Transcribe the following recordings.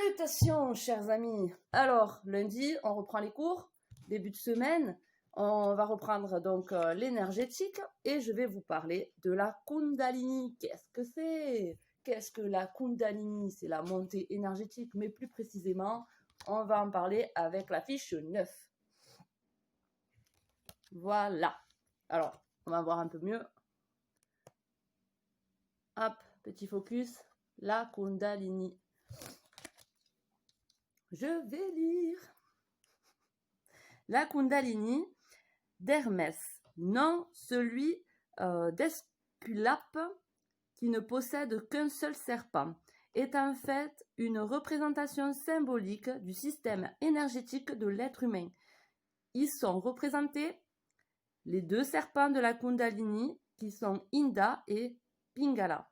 Salutations, chers amis. Alors, lundi, on reprend les cours. Début de semaine, on va reprendre donc l'énergétique et je vais vous parler de la Kundalini. Qu'est-ce que c'est? Qu'est-ce que la Kundalini? C'est la montée énergétique, mais plus précisément, on va en parler avec la fiche 9. Voilà. Alors, on va voir un peu mieux. Hop, petit focus. La Kundalini. Je vais lire. La Kundalini d'Hermès, non celui d'Esculape qui ne possède qu'un seul serpent, est en fait une représentation symbolique du système énergétique de l'être humain. Ils sont représentés les deux serpents de la Kundalini qui sont Inda et Pingala.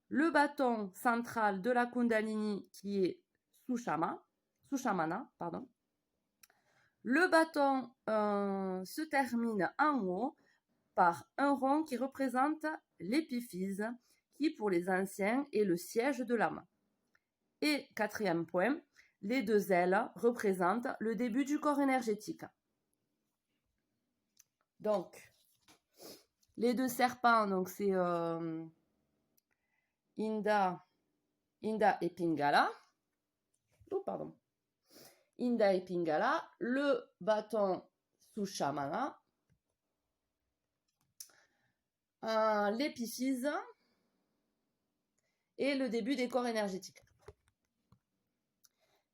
Le bâton central de la Kundalini qui est Sushamana. Le bâton se termine en haut par un rond qui représente l'épiphyse, qui pour les anciens est le siège de l'âme. Et quatrième point, les deux ailes représentent le début du corps énergétique. Donc, les deux serpents, donc c'est Inda et Pingala. Inda et Pingala, le bâton Sushamana, l'épiphyse et le début des corps énergétiques.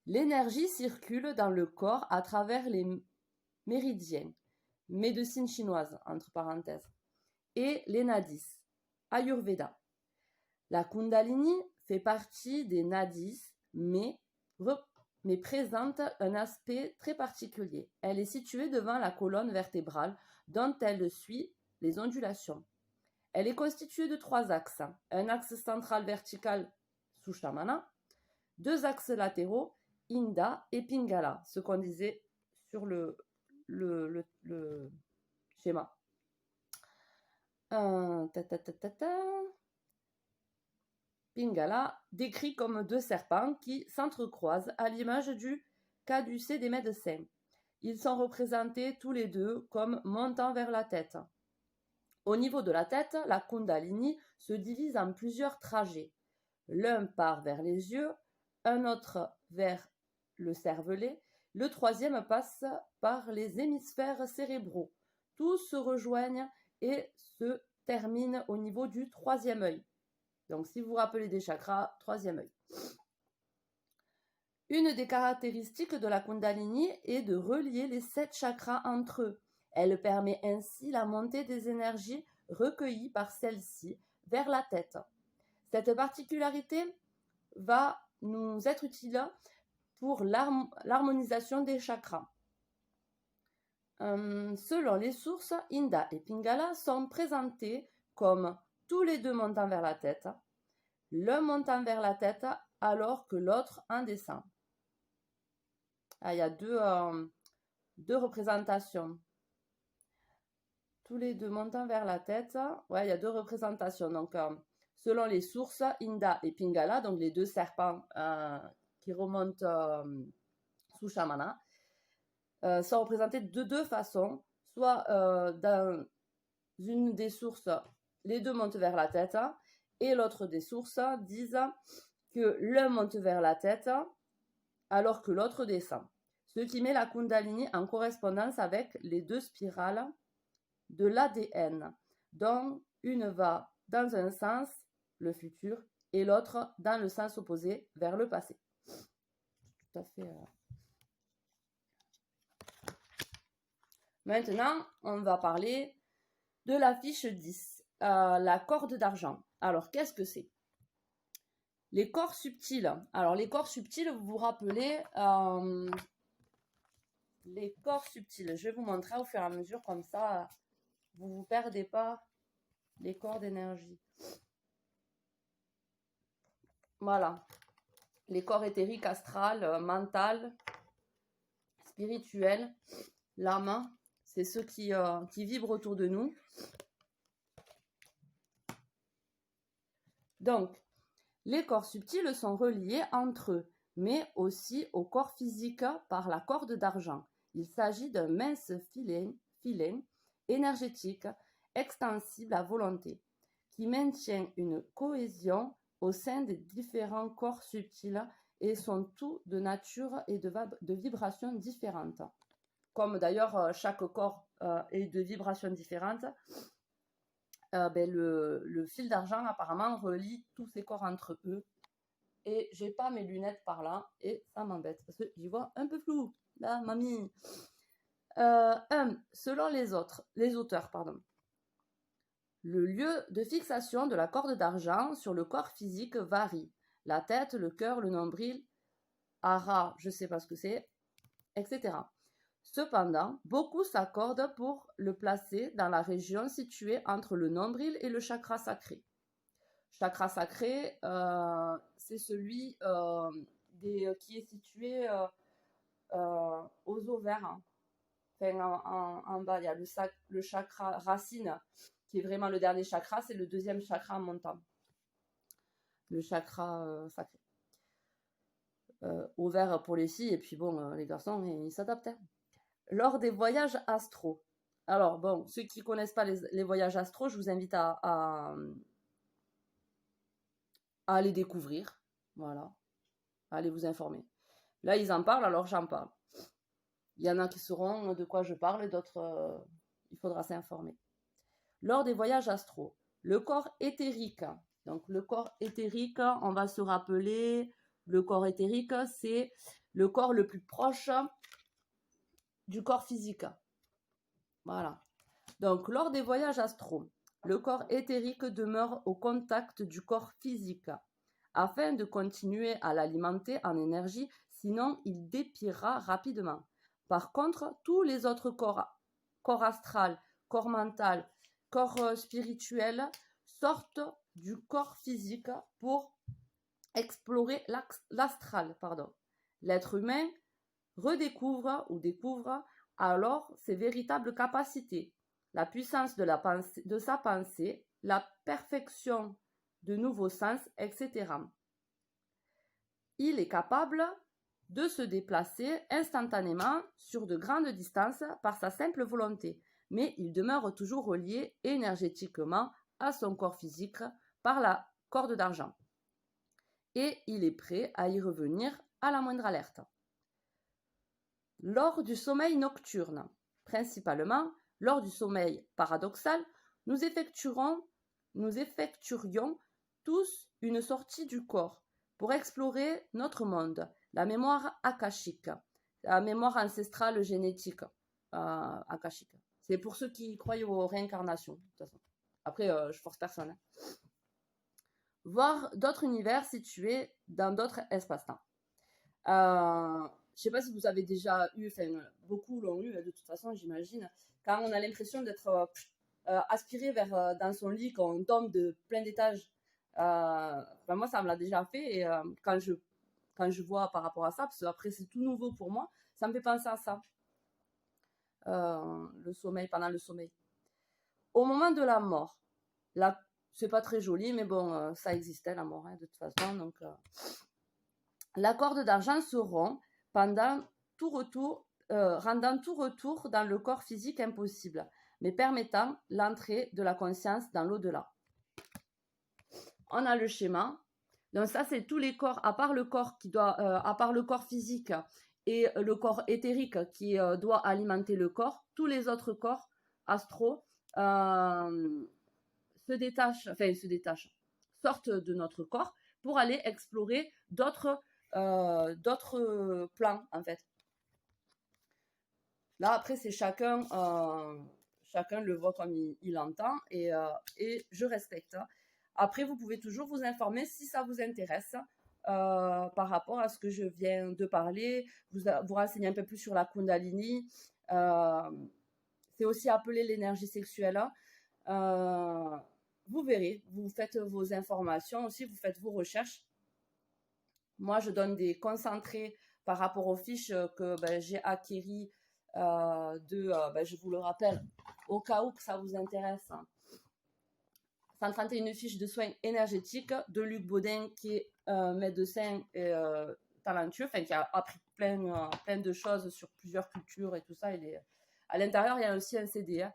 L'énergie circule dans le corps à travers les méridiens, médecine chinoise, entre parenthèses, et les nadis, Ayurveda. La Kundalini fait partie des nadis, mais présente un aspect très particulier. Elle est située devant la colonne vertébrale dont elle suit les ondulations. Elle est constituée de 3 axes. Un axe central vertical, Sushamana, 2 axes latéraux, Inda et Pingala, ce qu'on disait sur le schéma. Pingala, décrit comme 2 serpents qui s'entrecroisent à l'image du caducée des médecins. Ils sont représentés tous les deux comme montant vers la tête. Au niveau de la tête, la Kundalini se divise en plusieurs trajets. L'un part vers les yeux, un autre vers le cervelet, le troisième passe par les hémisphères cérébraux. Tous se rejoignent et se terminent au niveau du 3e œil. Donc, si vous vous rappelez des chakras, 3e œil. Une des caractéristiques de la Kundalini est de relier les 7 chakras entre eux. Elle permet ainsi la montée des énergies recueillies par celle-ci vers la tête. Cette particularité va nous être utile pour l'harmonisation des chakras. Selon les sources, Inda et Pingala sont présentés comme tous les deux montant vers la tête, l'un montant vers la tête alors que l'autre en descend. Il y a deux représentations. Tous les deux montant vers la tête, il y a 2 représentations. Donc, selon les sources, Inda et Pingala, donc les 2 serpents qui remontent Sushamana, sont représentés de 2 façons. Soit dans une des sources, les 2 montent vers la tête, et l'autre des sources disent que l'un monte vers la tête alors que l'autre descend. Ce qui met la Kundalini en correspondance avec les 2 spirales de l'ADN, dont une va dans un sens, le futur, et l'autre dans le sens opposé, vers le passé. Tout à fait. Maintenant, on va parler de la fiche 10, la corde d'argent. Alors, qu'est-ce que c'est? Les corps subtils. Alors, les corps subtils, vous vous rappelez, les corps subtils. Je vais vous montrer au fur et à mesure, comme ça, vous ne vous perdez pas les corps d'énergie. Voilà. Les corps éthériques, astral, mental, spirituel, l'âme, c'est ceux qui vibrent autour de nous. Donc, les corps subtils sont reliés entre eux mais aussi au corps physique par la corde d'argent. Il s'agit d'un mince filet énergétique extensible à volonté, qui maintient une cohésion au sein des différents corps subtils et sont tous de nature et de vibrations différentes. Comme d'ailleurs chaque corps est de vibrations différentes, le fil d'argent apparemment relie tous ces corps entre eux. Et j'ai pas mes lunettes par là et ça m'embête parce que j'y vois un peu flou. Là, mamie. Selon les auteurs, le lieu de fixation de la corde d'argent sur le corps physique varie. La tête, le cœur, le nombril, hara, je sais pas ce que c'est, etc. Cependant, beaucoup s'accordent pour le placer dans la région située entre le nombril et le chakra sacré. Chakra sacré, c'est celui qui est situé aux ovaires. Hein. Enfin, en bas, il y a le chakra racine, qui est vraiment le dernier chakra, c'est le deuxième chakra en montant. Le chakra sacré. Ovaire pour les filles, et puis bon, les garçons, ils s'adaptent. Hein. Lors des voyages astro. Alors, bon, ceux qui ne connaissent pas les voyages astro, je vous invite à les découvrir. Voilà. À aller vous informer. Là, ils en parlent, alors j'en parle. Il y en a qui sauront de quoi je parle et d'autres, il faudra s'informer. Lors des voyages astro, le corps éthérique. Donc, le corps éthérique, on va se rappeler, le corps éthérique, c'est le corps le plus proche du corps physique. Voilà. Donc, lors des voyages astro, le corps éthérique demeure au contact du corps physique afin de continuer à l'alimenter en énergie, sinon il dépirera rapidement. Par contre, tous les autres corps astral, corps mental, corps spirituel, sortent du corps physique pour explorer l'astral. L'être humain redécouvre ou découvre alors ses véritables capacités, la puissance de sa pensée, la perfection de nouveaux sens, etc. Il est capable de se déplacer instantanément sur de grandes distances par sa simple volonté, mais il demeure toujours relié énergétiquement à son corps physique par la corde d'argent. Et il est prêt à y revenir à la moindre alerte. Lors du sommeil nocturne, principalement lors du sommeil paradoxal, nous effectuerions tous une sortie du corps pour explorer notre monde, la mémoire akashique, la mémoire ancestrale génétique akashique. C'est pour ceux qui croient aux réincarnations, de toute façon. Après, je force personne. Hein. Voir d'autres univers situés dans d'autres espaces-temps. Je ne sais pas si vous avez déjà eu, enfin beaucoup l'ont eu de toute façon, j'imagine, quand on a l'impression d'être aspiré vers dans son lit, quand on tombe de plein d'étages. Moi, ça me l'a déjà fait et quand je vois par rapport à ça, parce que après c'est tout nouveau pour moi, ça me fait penser à ça. Le sommeil, pendant le sommeil. Au moment de la mort, là, c'est pas très joli, mais bon, ça existait la mort, hein, de toute façon, donc... La corde d'argent se rompt rendant tout retour dans le corps physique impossible, mais permettant l'entrée de la conscience dans l'au-delà. On a le schéma. Donc ça, c'est tous les corps, à part le corps physique et le corps éthérique qui doit alimenter le corps, tous les autres corps astraux se détachent, sortent de notre corps pour aller explorer d'autres plans en fait. Là après c'est chacun le voit comme il l'entend et je respecte. Après vous pouvez toujours vous informer si ça vous intéresse par rapport à ce que je viens de parler, vous renseigner un peu plus sur la Kundalini, c'est aussi appelé l'énergie sexuelle. Vous verrez, vous faites vos informations aussi, vous faites vos recherches. Moi, je donne des concentrés par rapport aux fiches que j'ai acquéries je vous le rappelle, au cas où que ça vous intéresse. 131 fiches de soins énergétiques de Luc Baudin, qui est médecin talentueux, enfin qui a appris plein de choses sur plusieurs cultures et tout ça. À l'intérieur, il y a aussi un CD. Hein.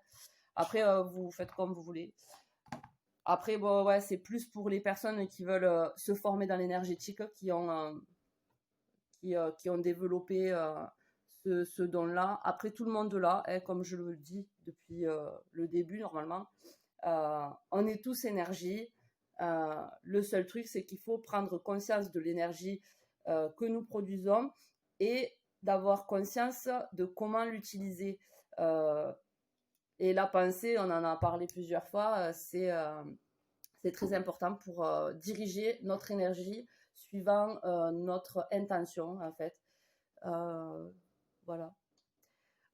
Après, vous faites comme vous voulez. Après, bon, ouais, c'est plus pour les personnes qui veulent se former dans l'énergétique, qui ont développé ce don-là. Après, tout le monde là, hein, comme je le dis depuis le début, normalement, on est tous énergie. Le seul truc, c'est qu'il faut prendre conscience de l'énergie que nous produisons et d'avoir conscience de comment l'utiliser. Et la pensée, on en a parlé plusieurs fois, c'est très important pour diriger notre énergie suivant notre intention, en fait. Voilà.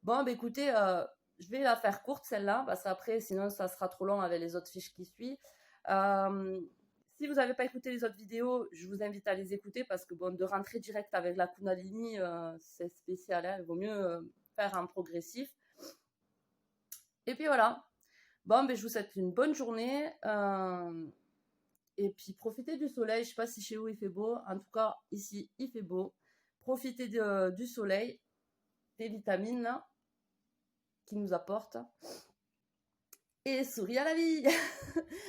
Bon, bah, écoutez, je vais la faire courte, celle-là, parce qu'après, sinon, ça sera trop long avec les autres fiches qui suivent. Si vous n'avez pas écouté les autres vidéos, je vous invite à les écouter parce que bon, de rentrer direct avec la Kundalini, c'est spécial. Hein, il vaut mieux faire en progressif. Et puis voilà. Bon, ben, je vous souhaite une bonne journée. Et puis profitez du soleil. Je ne sais pas si chez vous il fait beau. En tout cas, ici, il fait beau. Profitez du soleil, des vitamines là, qui nous apportent. Et souris à la vie.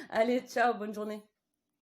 Allez, ciao, bonne journée.